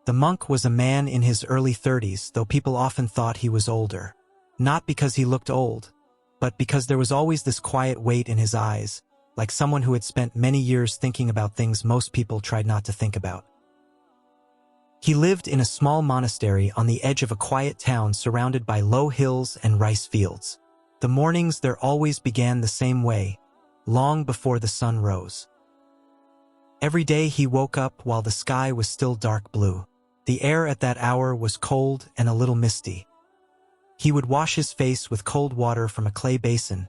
The monk was a man in his early 30s, though people often thought he was older. Not because he looked old, but because there was always this quiet weight in his eyes, like someone who had spent many years thinking about things most people tried not to think about. He lived in a small monastery on the edge of a quiet town surrounded by low hills and rice fields. The mornings there always began the same way, long before the sun rose. Every day he woke up while the sky was still dark blue. The air at that hour was cold and a little misty. He would wash his face with cold water from a clay basin,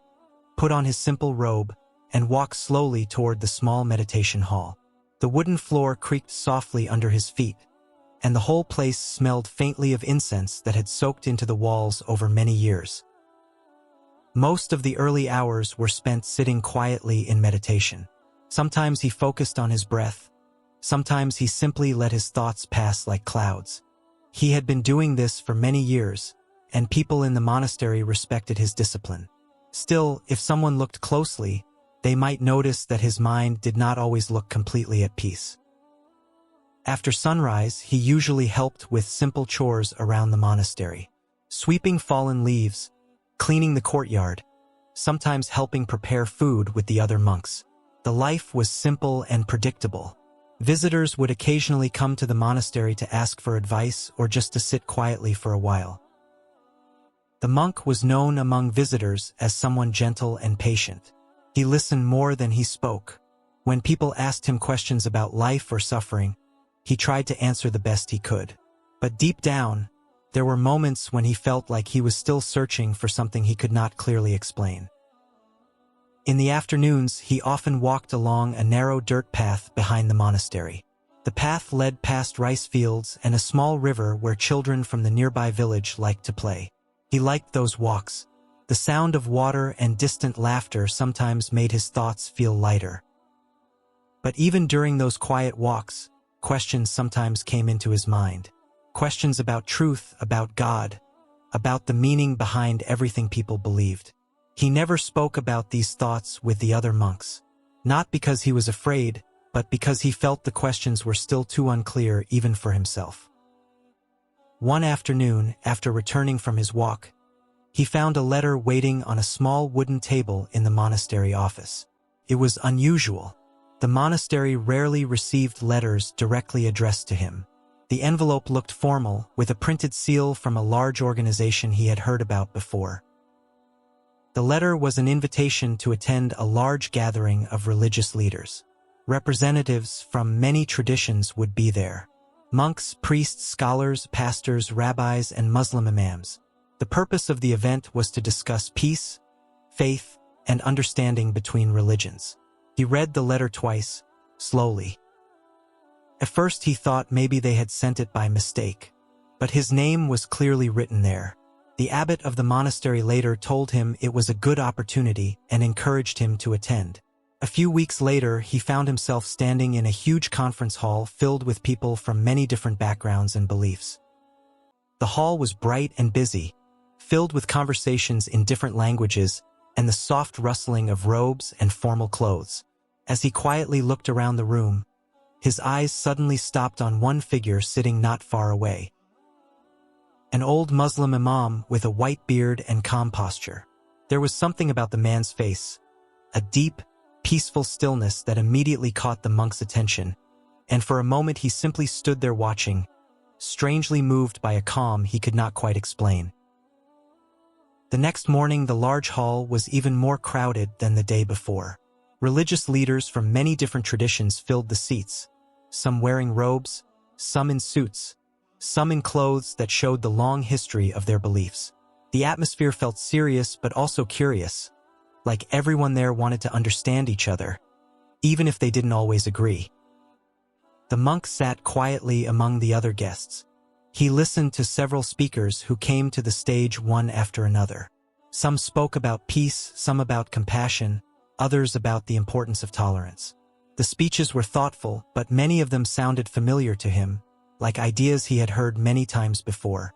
put on his simple robe, and walk slowly toward the small meditation hall. The wooden floor creaked softly under his feet, and the whole place smelled faintly of incense that had soaked into the walls over many years. Most of the early hours were spent sitting quietly in meditation. Sometimes he focused on his breath. Sometimes he simply let his thoughts pass like clouds. He had been doing this for many years, and people in the monastery respected his discipline. Still, if someone looked closely, they might notice that his mind did not always look completely at peace. After sunrise, he usually helped with simple chores around the monastery, sweeping fallen leaves, cleaning the courtyard, sometimes helping prepare food with the other monks. The life was simple and predictable. Visitors would occasionally come to the monastery to ask for advice or just to sit quietly for a while. The monk was known among visitors as someone gentle and patient. He listened more than he spoke. When people asked him questions about life or suffering, he tried to answer the best he could. But deep down, there were moments when he felt like he was still searching for something he could not clearly explain. In the afternoons, he often walked along a narrow dirt path behind the monastery. The path led past rice fields and a small river where children from the nearby village liked to play. He liked those walks. The sound of water and distant laughter sometimes made his thoughts feel lighter. But even during those quiet walks, questions sometimes came into his mind. Questions about truth, about God, about the meaning behind everything people believed. He never spoke about these thoughts with the other monks, not because he was afraid, but because he felt the questions were still too unclear even for himself. One afternoon, after returning from his walk, he found a letter waiting on a small wooden table in the monastery office. It was unusual. The monastery rarely received letters directly addressed to him. The envelope looked formal, with a printed seal from a large organization he had heard about before. The letter was an invitation to attend a large gathering of religious leaders. Representatives from many traditions would be there. Monks, priests, scholars, pastors, rabbis, and Muslim imams. The purpose of the event was to discuss peace, faith, and understanding between religions. He read the letter twice, slowly. At first he thought maybe they had sent it by mistake, but his name was clearly written there. The abbot of the monastery later told him it was a good opportunity and encouraged him to attend. A few weeks later, he found himself standing in a huge conference hall filled with people from many different backgrounds and beliefs. The hall was bright and busy, filled with conversations in different languages and the soft rustling of robes and formal clothes. As he quietly looked around the room, his eyes suddenly stopped on one figure sitting not far away. An old Muslim imam with a white beard and calm posture. There was something about the man's face, a deep, peaceful stillness that immediately caught the monk's attention, and for a moment he simply stood there watching, strangely moved by a calm he could not quite explain. The next morning, the large hall was even more crowded than the day before. Religious leaders from many different traditions filled the seats, some wearing robes, some in suits, some in clothes that showed the long history of their beliefs. The atmosphere felt serious but also curious, like everyone there wanted to understand each other, even if they didn't always agree. The monk sat quietly among the other guests. He listened to several speakers who came to the stage one after another. Some spoke about peace, some about compassion, others about the importance of tolerance. The speeches were thoughtful, but many of them sounded familiar to him, like ideas he had heard many times before.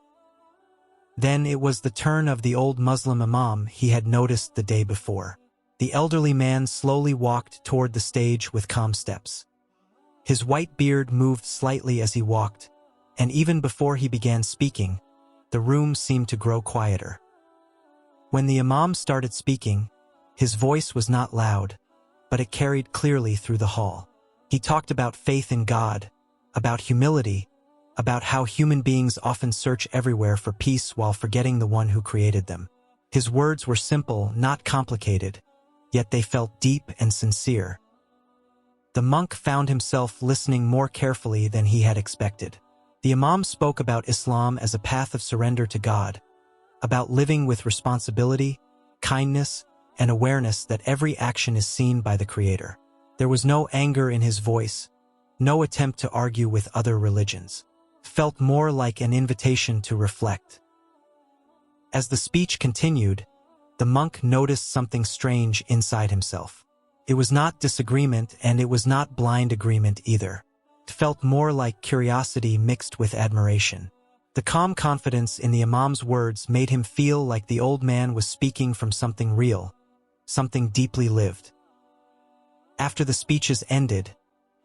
Then it was the turn of the old Muslim imam he had noticed the day before. The elderly man slowly walked toward the stage with calm steps. His white beard moved slightly as he walked, and even before he began speaking, the room seemed to grow quieter. When the imam started speaking, his voice was not loud, but it carried clearly through the hall. He talked about faith in God, about humility, about how human beings often search everywhere for peace while forgetting the one who created them. His words were simple, not complicated, yet they felt deep and sincere. The monk found himself listening more carefully than he had expected. The imam spoke about Islam as a path of surrender to God, about living with responsibility, kindness, and awareness that every action is seen by the Creator. There was no anger in his voice, no attempt to argue with other religions. It felt more like an invitation to reflect. As the speech continued, the monk noticed something strange inside himself. It was not disagreement, and it was not blind agreement either. It felt more like curiosity mixed with admiration. The calm confidence in the imam's words made him feel like the old man was speaking from something real, something deeply lived. After the speeches ended,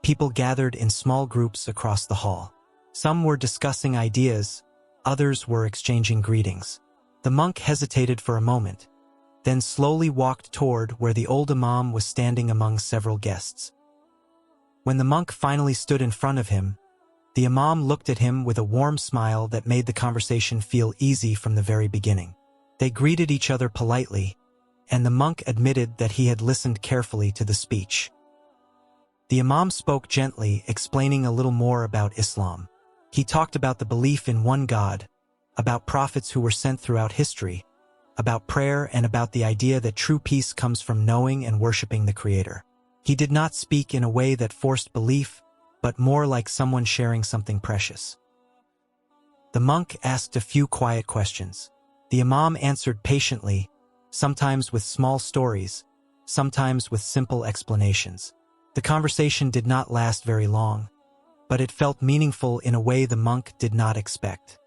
people gathered in small groups across the hall. Some were discussing ideas, others were exchanging greetings. The monk hesitated for a moment, then slowly walked toward where the old imam was standing among several guests. When the monk finally stood in front of him, the imam looked at him with a warm smile that made the conversation feel easy from the very beginning. They greeted each other politely, and the monk admitted that he had listened carefully to the speech. The imam spoke gently, explaining a little more about Islam. He talked about the belief in one God, about prophets who were sent throughout history, about prayer, and about the idea that true peace comes from knowing and worshiping the Creator. He did not speak in a way that forced belief, but more like someone sharing something precious. The monk asked a few quiet questions. The imam answered patiently, sometimes with small stories, sometimes with simple explanations. The conversation did not last very long, but it felt meaningful in a way the monk did not expect.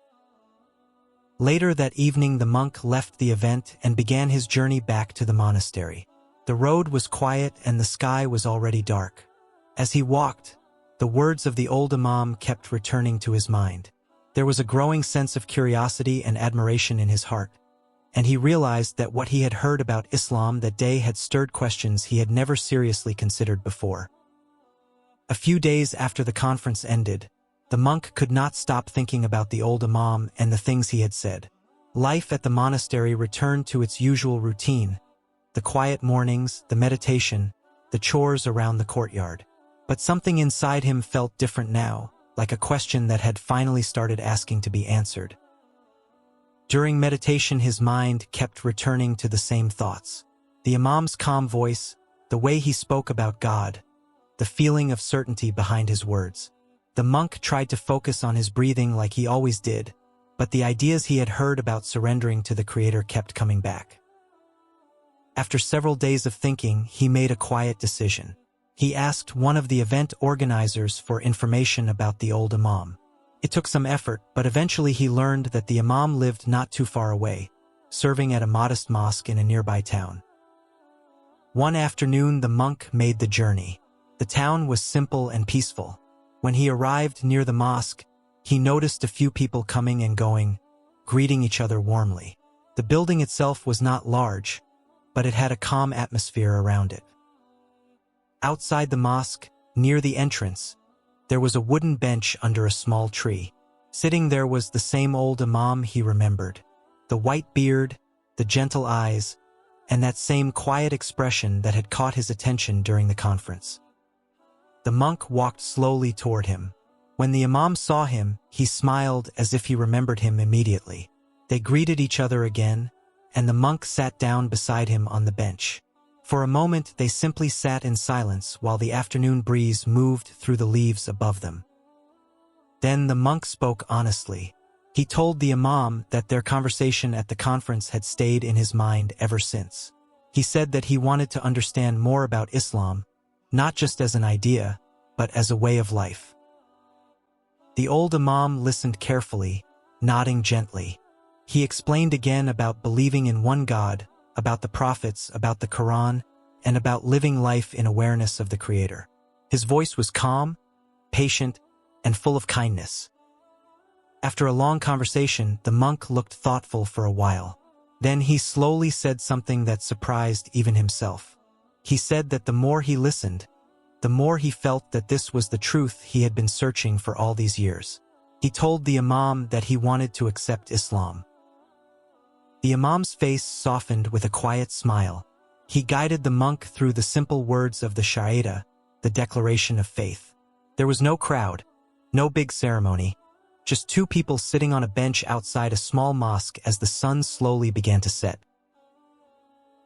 Later that evening, the monk left the event and began his journey back to the monastery. The road was quiet and the sky was already dark. As he walked, the words of the old imam kept returning to his mind. There was a growing sense of curiosity and admiration in his heart, and he realized that what he had heard about Islam that day had stirred questions he had never seriously considered before. A few days after the conference ended, the monk could not stop thinking about the old imam and the things he had said. Life at the monastery returned to its usual routine, the quiet mornings, the meditation, the chores around the courtyard. But something inside him felt different now, like a question that had finally started asking to be answered. During meditation, his mind kept returning to the same thoughts. The imam's calm voice, the way he spoke about God, the feeling of certainty behind his words. The monk tried to focus on his breathing like he always did, but the ideas he had heard about surrendering to the Creator kept coming back. After several days of thinking, he made a quiet decision. He asked one of the event organizers for information about the old imam. It took some effort, but eventually he learned that the imam lived not too far away, serving at a modest mosque in a nearby town. One afternoon, the monk made the journey. The town was simple and peaceful. When he arrived near the mosque, he noticed a few people coming and going, greeting each other warmly. The building itself was not large, but it had a calm atmosphere around it. Outside the mosque, near the entrance, there was a wooden bench under a small tree. Sitting there was the same old imam he remembered. The white beard, the gentle eyes, and that same quiet expression that had caught his attention during the conference. The monk walked slowly toward him. When the imam saw him, he smiled as if he remembered him immediately. They greeted each other again, and the monk sat down beside him on the bench. For a moment, they simply sat in silence while the afternoon breeze moved through the leaves above them. Then the monk spoke honestly. He told the imam that their conversation at the conference had stayed in his mind ever since. He said that he wanted to understand more about Islam, not just as an idea, but as a way of life. The old imam listened carefully, nodding gently. He explained again about believing in one God, about the prophets, about the Quran, and about living life in awareness of the Creator. His voice was calm, patient, and full of kindness. After a long conversation, the monk looked thoughtful for a while. Then he slowly said something that surprised even himself. He said that the more he listened, the more he felt that this was the truth he had been searching for all these years. He told the imam that he wanted to accept Islam. The imam's face softened with a quiet smile. He guided the monk through the simple words of the Shahada, the declaration of faith. There was no crowd, no big ceremony, just two people sitting on a bench outside a small mosque as the sun slowly began to set.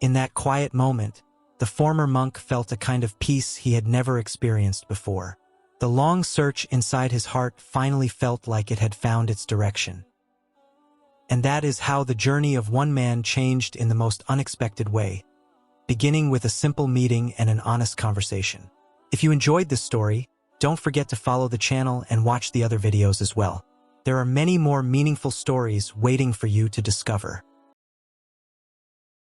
In that quiet moment, the former monk felt a kind of peace he had never experienced before. The long search inside his heart finally felt like it had found its direction. And that is how the journey of one man changed in the most unexpected way, beginning with a simple meeting and an honest conversation. If you enjoyed this story, don't forget to follow the channel and watch the other videos as well. There are many more meaningful stories waiting for you to discover.